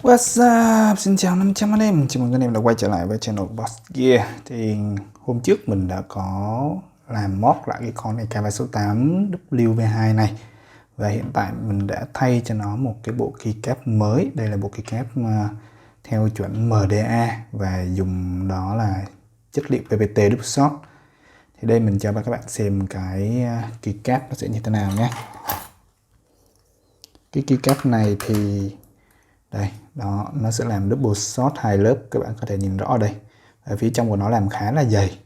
What's up? Xin chào 500 anh em. Chào mừng anh em đã quay trở lại với channel Boss Gear. Thì hôm trước mình đã có làm mod lại cái con này EK số 8 WV2 này. Và hiện tại mình đã thay cho nó một cái bộ keycap mới. Đây là bộ keycap theo chuẩn MDA và dùng đó là chất liệu PPT double shot. Thì đây mình cho các bạn xem cái keycap nó sẽ như thế nào nhé. Cái keycap này thì đây, đó, nó sẽ làm double shot 2 lớp, các bạn có thể nhìn rõ ở đây. Ở phía trong của nó làm khá là dày.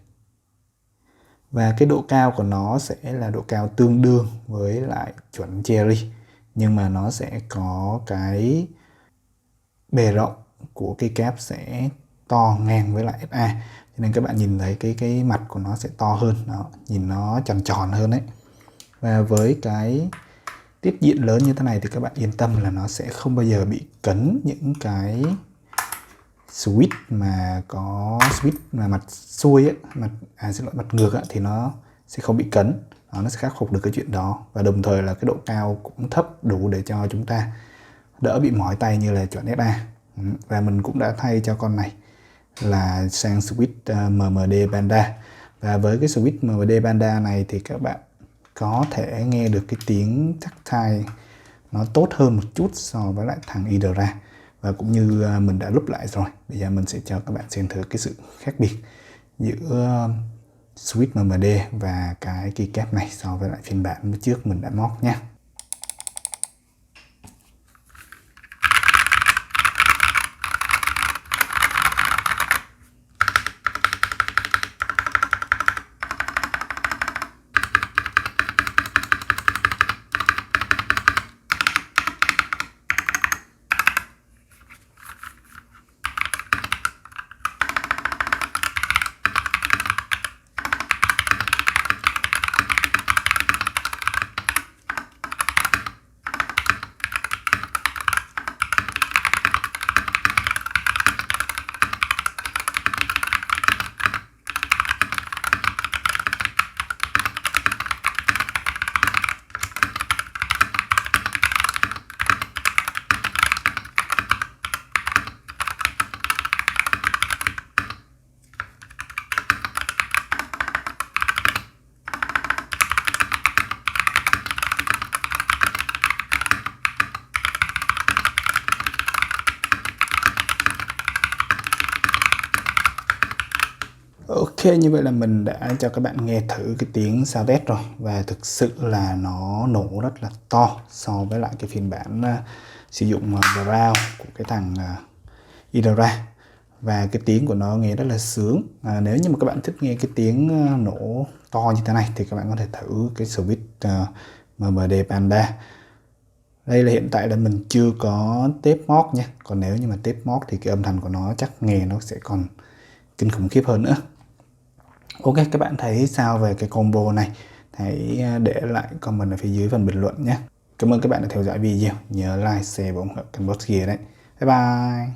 Và cái độ cao của nó sẽ là độ cao tương đương với lại chuẩn Cherry. Nhưng mà nó sẽ có cái bề rộng của cái cáp sẽ to ngang với lại FA. Cho nên các bạn nhìn thấy cái mặt của nó sẽ to hơn, đó, nhìn nó tròn tròn hơn đấy. Và với cái tiết diện lớn như thế này thì các bạn yên tâm là nó sẽ không bao giờ bị cấn những cái switch mà có switch mà mặt xuôi ấy, mặt ngược ấy, thì nó sẽ không bị cấn. Nó sẽ khắc phục được cái chuyện đó. Và đồng thời là cái độ cao cũng thấp đủ để cho chúng ta đỡ bị mỏi tay như là chuẩn FA. Và mình cũng đã thay cho con này là sang switch MMD Panda. Và với cái switch MMD Panda này thì các bạn có thể nghe được cái tiếng tactile nó tốt hơn một chút so với lại thằng Idra. Và cũng như mình đã lúc lại rồi, bây giờ mình sẽ cho các bạn xem thử cái sự khác biệt giữa switch MMD và cái keycap này so với lại phiên bản trước mình đã mod nhé. Ok, như vậy là mình đã cho các bạn nghe thử cái tiếng sound test rồi. Và thực sự là nó nổ rất là to so với lại cái phiên bản sử dụng Brown của cái thằng Idra. Và cái tiếng của nó nghe rất là sướng. Nếu như mà các bạn thích nghe cái tiếng nổ to như thế này thì các bạn có thể thử cái switch MMD Panda. Đây là hiện tại là mình chưa có test mod nha. Còn nếu như mà test mod thì cái âm thanh của nó chắc nghe nó sẽ còn kinh khủng khiếp hơn nữa. Ok, các bạn thấy sao về cái combo này? Hãy để lại comment ở phía dưới phần bình luận nhé. Cảm ơn các bạn đã theo dõi video. Nhớ like, share và ủng hộ kênh Boss Gear đấy. Bye bye.